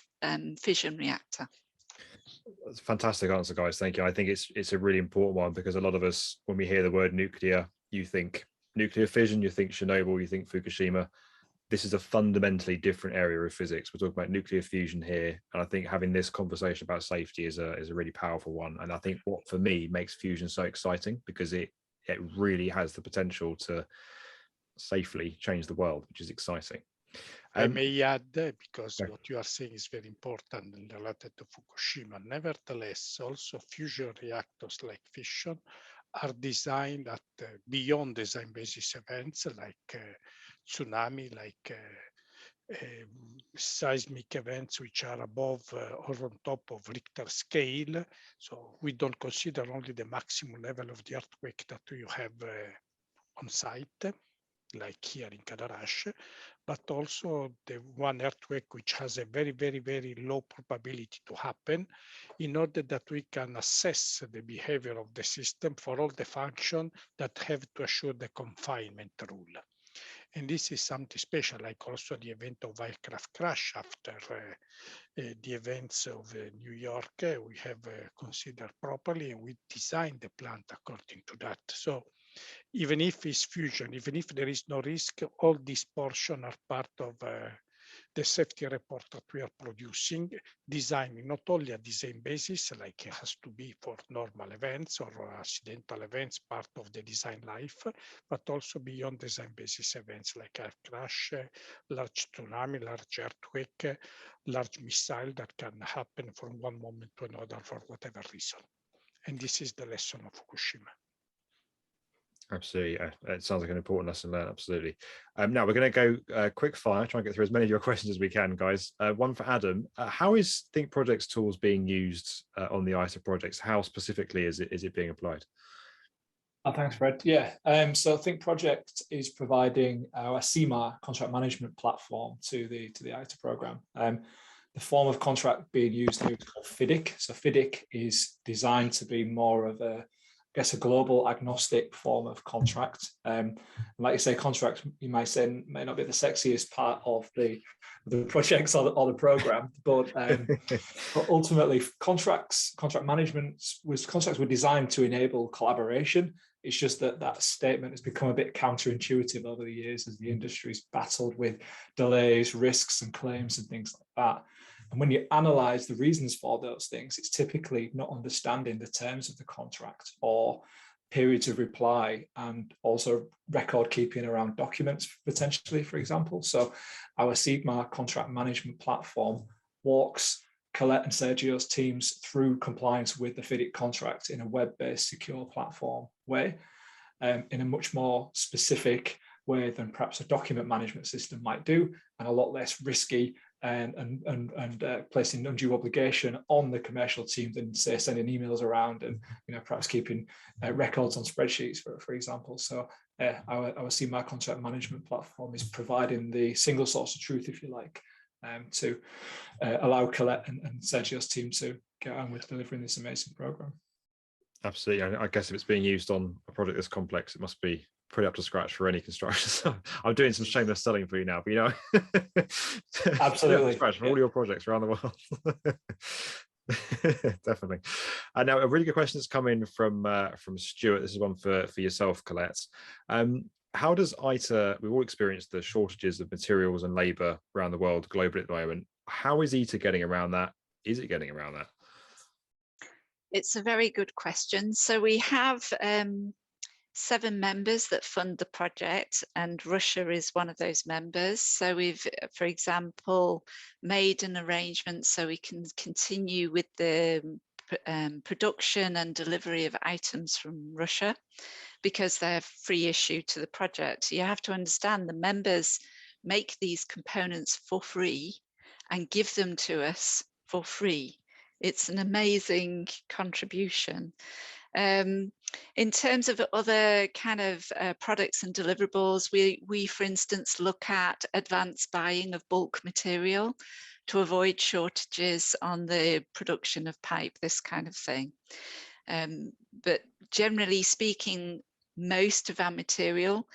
fission reactor. That's a fantastic answer, guys. Thank you. I think it's a really important one, because a lot of us, when we hear the word nuclear, you think nuclear fission, you think Chernobyl, you think Fukushima. This is a fundamentally different area of physics. We're talking about nuclear fusion here, and I think having this conversation about safety is a really powerful one. And I think what, for me, makes fusion so exciting, because it really has the potential to safely change the world, which is exciting. I may add, because what you are saying is very important and related to Fukushima. Nevertheless, also fusion reactors like fission are designed at beyond design basis events like tsunami, like seismic events which are above or on top of Richter scale. So we don't consider only the maximum level of the earthquake that you have on site, like here in Cadarache, but also the one earthquake which has a very, very, very low probability to happen, in order that we can assess the behavior of the system for all the functions that have to assure the confinement rule. And this is something special, like also the event of aircraft crash after the events of New York, we have considered properly, and we designed the plant according to that. So even if it's fusion, even if there is no risk, all these portions are part of the safety report that we are producing, designing not only a design basis, like it has to be for normal events or accidental events, part of the design life, but also beyond design basis events like air crash, large tsunami, large earthquake, large missile that can happen from one moment to another for whatever reason. And this is the lesson of Fukushima. Absolutely. It sounds like an important lesson learned. Absolutely. Now we're going to go quick fire, try and get through as many of your questions as we can, guys. One for Adam. How is Thinkproject's tools being used on the ITER projects? How specifically is it being applied? Thanks, Fred. Yeah, so Thinkproject is providing our CMAR contract management platform to the ITER program. The form of contract being used here is called FIDIC. So FIDIC is designed to be more of a global agnostic form of contract. Like you say, contract, you might say, may not be the sexiest part of the projects or the program, but ultimately contract management contracts were designed to enable collaboration. It's just that statement has become a bit counterintuitive over the years as the industry's battled with delays, risks, and claims and things like that. And when you analyze the reasons for those things, it's typically not understanding the terms of the contract or periods of reply, and also record keeping around documents, potentially, for example. So our CMAR contract management platform walks Colette and Sergio's teams through compliance with the FIDIC contract in a web-based secure platform way, in a much more specific way than perhaps a document management system might do, and a lot less risky and placing undue obligation on the commercial team than, say, sending emails around and perhaps keeping records on spreadsheets, for example. So our CMAR contract management platform is providing the single source of truth, if you like, to allow Colette and Sergio's team to get on with delivering this amazing program. Absolutely. I guess if it's being used on a project this complex, it must be pretty up to scratch for any construction. So I'm doing some shameless selling for you now, but you know, Absolutely, scratch for all your projects around the world. Definitely. And now a really good question that's come in from Stuart. This is one for yourself, Colette. How does ITER, we've all experienced the shortages of materials and labor around the world globally at the moment. How is ITER getting around that? Is it getting around that? It's a very good question. So we have 7 members that fund the project, and Russia is one of those members. So we've, for example, made an arrangement so we can continue with the production and delivery of items from Russia, because they're free issue to the project. You have to understand the members make these components for free and give them to us for free. It's an amazing contribution. In terms of other kind of products and deliverables, we, for instance, look at advanced buying of bulk material to avoid shortages on the production of pipe, this kind of thing. But generally speaking, most of our material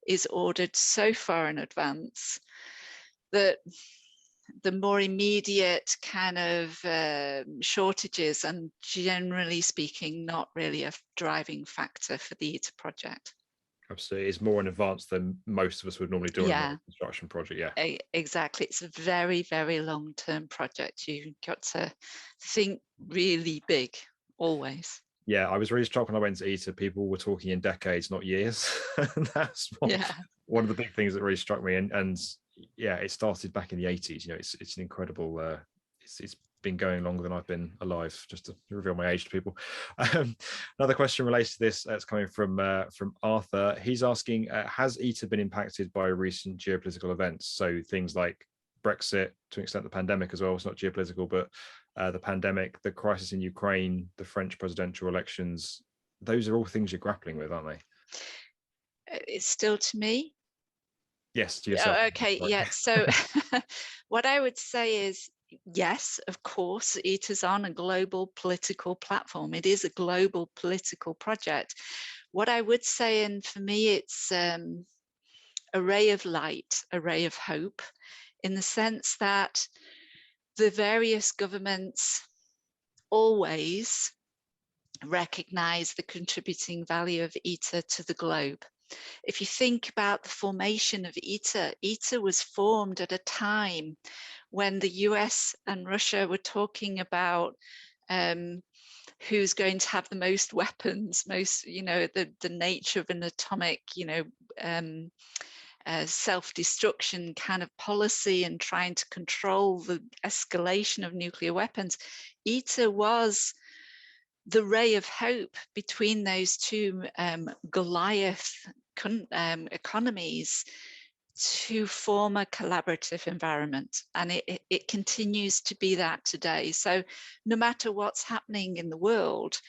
is ordered so far in advance that the more immediate kind of shortages, and generally speaking, not really a driving factor for the ITER project. Absolutely. It's more in advance than most of us would normally do on a construction project. Yeah, exactly. It's a very, very long-term project. You've got to think really big always. Yeah, I was really struck when I went to ITER. People were talking in decades, not years. And that's one of the big things that really struck me. And yeah, it started back in the 80s. You know, it's an incredible. It's been going longer than I've been alive. Just to reveal my age to people. Another question relates to this. That's coming from Arthur. He's asking: has ITER been impacted by recent geopolitical events? So things like Brexit, to an extent, the pandemic as well. It's not geopolitical, but the pandemic, the crisis in Ukraine, the French presidential elections, those are all things you're grappling with, aren't they? It's still to me? Yes, to yourself. Oh, okay, yeah. So what I would say is, yes, of course, it is on a global political platform. It is a global political project. What I would say, and for me, it's a ray of light, a ray of hope, in the sense that the various governments always recognize the contributing value of ITER to the globe. If you think about the formation of ITER, ITER was formed at a time when the US and Russia were talking about who's going to have the most weapons, most, you know, the nature of an atomic, you know, self-destruction kind of policy and trying to control the escalation of nuclear weapons. ITER was the ray of hope between those two Goliath economies to form a collaborative environment. And it continues to be that today. So no matter what's happening in the world,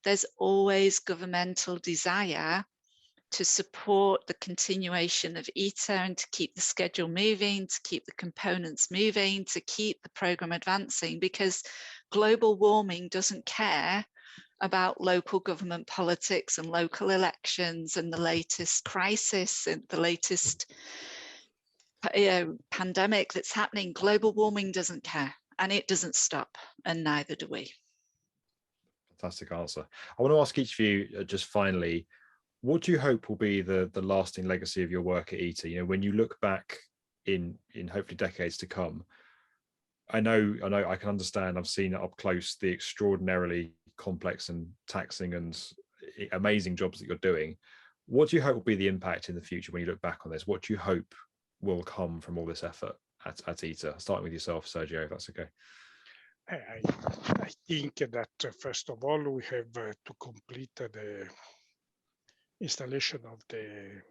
there's always governmental desire to support the continuation of ITER and to keep the schedule moving, to keep the components moving, to keep the program advancing, because global warming doesn't care about local government politics and local elections and the latest crisis and the latest pandemic that's happening. Global warming doesn't care, and it doesn't stop, and neither do we. Fantastic answer. I want to ask each of you just finally, what do you hope will be the lasting legacy of your work at ITER? You know, when you look back in hopefully decades to come, I know I can understand, I've seen it up close, the extraordinarily complex and taxing and amazing jobs that you're doing. What do you hope will be the impact in the future when you look back on this? What do you hope will come from all this effort at ITER? Starting with yourself, Sergio, if that's okay. I think that first of all, we have to complete the installation of the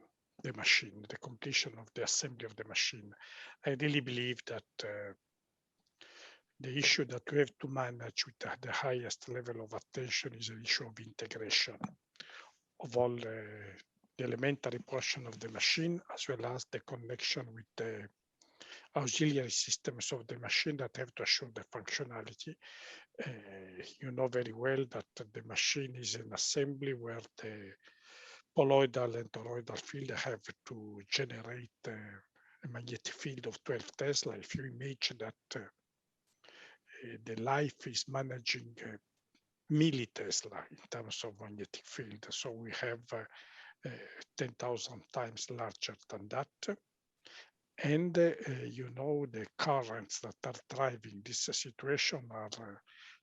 machine, the completion of the assembly of the machine. I really believe that the issue that we have to manage with the highest level of attention is an issue of integration of all the elementary portion of the machine, as well as the connection with the auxiliary systems of the machine that have to assure the functionality. You know very well that the machine is an assembly where the poloidal and toroidal field have to generate a magnetic field of 12 Tesla. If you imagine that the life is managing millitesla in terms of magnetic field, so we have 10,000 times larger than that. And you know, the currents that are driving this situation are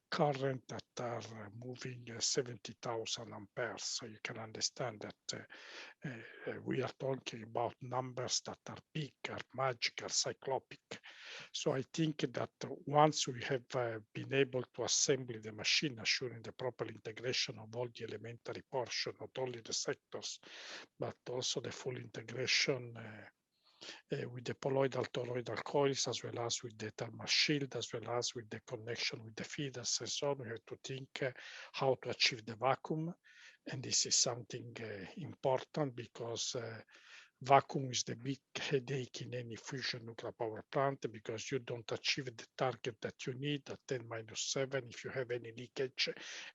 current that are moving 70,000 amperes. So you can understand that we are talking about numbers that are big, are magic, are cyclopic. So I think that once we have been able to assemble the machine, assuring the proper integration of all the elementary portion, not only the sectors, but also the full integration with the poloidal toroidal coils, as well as with the thermal shield, as well as with the connection with the feeders and so on. We have to think how to achieve the vacuum. And this is something important because vacuum is the big headache in any fusion nuclear power plant, because you don't achieve the target that you need at 10-7 if you have any leakage.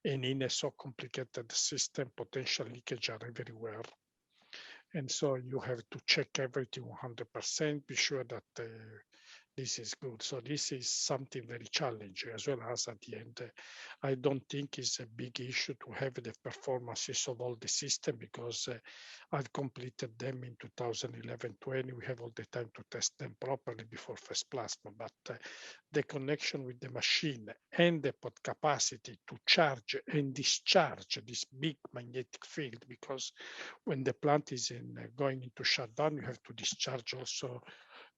And in a so complicated system, potential leakage are everywhere. And so you have to check everything 100%, be sure that this is good. So this is something very challenging, as well as at the end, I don't think it's a big issue to have the performances of all the system, because I've completed them in 2011-20. We have all the time to test them properly before first plasma, but the connection with the machine and the capacity to charge and discharge this big magnetic field, because when the plant is going into shutdown, you have to discharge also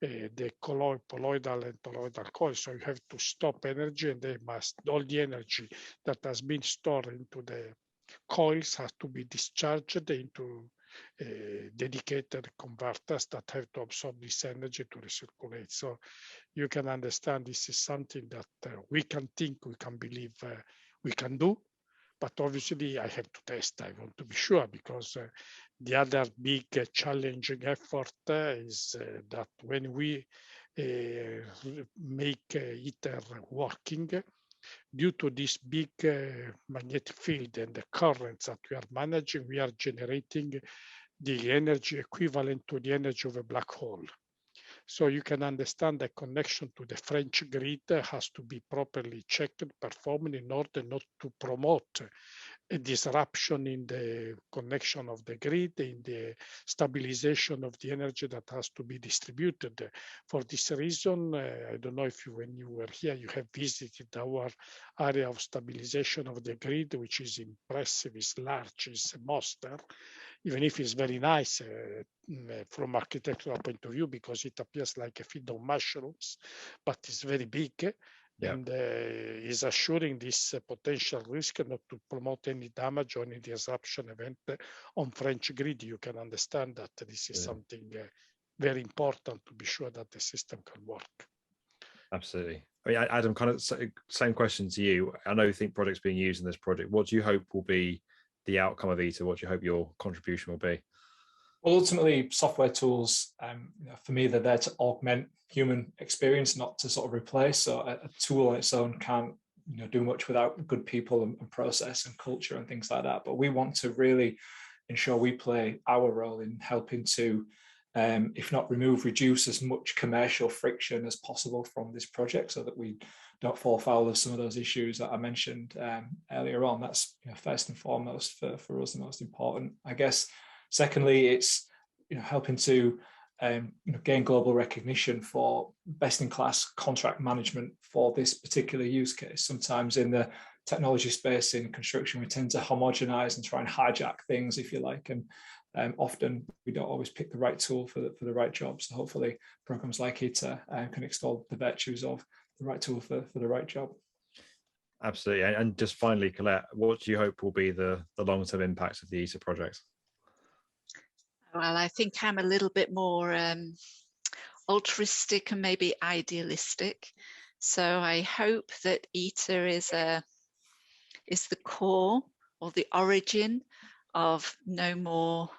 the poloidal and toroidal coils. So you have to stop energy, and they must, all the energy that has been stored into the coils has to be discharged into dedicated converters that have to absorb this energy to recirculate. So you can understand this is something that we can think, we can believe we can do. But obviously I have to test, I want to be sure, because the other big challenging effort is that when we make ITER working, due to this big magnetic field and the currents that we are managing, we are generating the energy equivalent to the energy of a black hole. So you can understand the connection to the French grid has to be properly checked, performed, in order not to promote a disruption in the connection of the grid, in the stabilization of the energy that has to be distributed. For this reason, I don't know if when you were here, you have visited our area of stabilization of the grid, which is impressive, is large, is a monster, even if it's very nice from architectural point of view, because it appears like a field of mushrooms, but it's very big. Yeah. And is assuring this potential risk not to promote any damage or any disruption event on French grid. You can understand that this is something very important to be sure that the system can work. Absolutely. I mean, Adam, kind of same question to you. I know Thinkproject's being used in this project. What do you hope will be the outcome of ITER? What do you hope your contribution will be? Well, ultimately, software tools, for me, they're there to augment human experience, not to sort of replace. So a tool on its own can't do much without good people and process and culture and things like that. But we want to really ensure we play our role in helping to, if not remove, reduce as much commercial friction as possible from this project, so that we don't fall foul of some of those issues that I mentioned earlier on. That's first and foremost for us the most important, I guess. Secondly, it's helping to gain global recognition for best-in-class contract management for this particular use case. Sometimes in the technology space in construction, we tend to homogenize and try and hijack things, if you like, and often we don't always pick the right tool for the right job. So hopefully programs like ITER can extol the virtues of the right tool for the right job. Absolutely. And just finally, Colette, what do you hope will be the long-term impacts of the ITER project? Well, I think I'm a little bit more altruistic and maybe idealistic. So I hope that ITER is the core or the origin of no more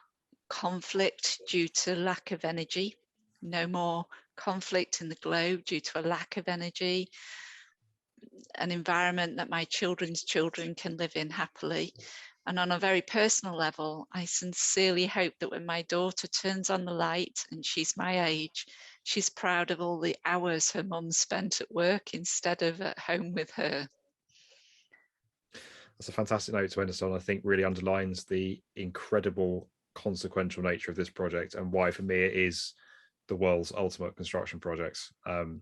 conflict due to lack of energy, no more conflict in the globe due to a lack of energy, an environment that my children's children can live in happily. And on a very personal level, I sincerely hope that when my daughter turns on the light and she's my age, she's proud of all the hours her mum spent at work instead of at home with her. That's a fantastic note to end us on. I think really underlines the incredible consequential nature of this project and why for me it is the world's ultimate construction project.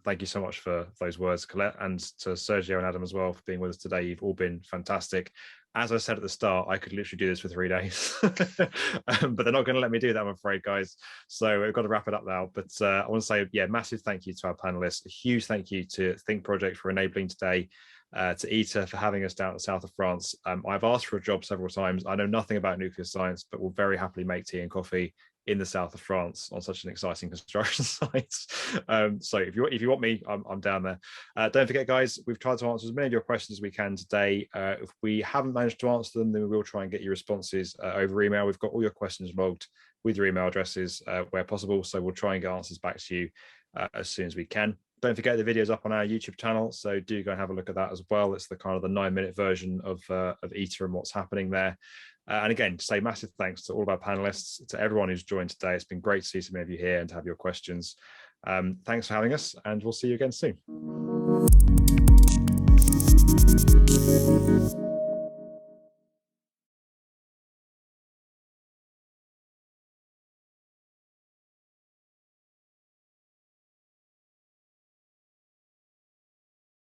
Thank you so much for those words, Colette, and to Sergio and Adam as well for being with us today. You've all been fantastic. As I said at the start, I could literally do this for 3 days, but they're not going to let me do that, I'm afraid, guys. So we've got to wrap it up now. But I want to say, yeah, massive thank you to our panelists. A huge thank you to Thinkproject for enabling today, to ITER for having us down in the south of France. I've asked for a job several times. I know nothing about nuclear science, but will very happily make tea and coffee in the south of France on such an exciting construction site. So if you want me, I'm down there. Don't forget, guys, we've tried to answer as many of your questions as we can today. If we haven't managed to answer them, then we will try and get your responses over email. We've got all your questions logged with your email addresses where possible, so we'll try and get answers back to you as soon as we can. Don't forget the video's up on our YouTube channel, so do go and have a look at that as well. It's the kind of the 9-minute version of ITER and what's happening there. And again, say massive thanks to all of our panelists, to everyone who's joined today. It's been great to see so many of you here and to have your questions. Thanks for having us, and we'll see you again soon.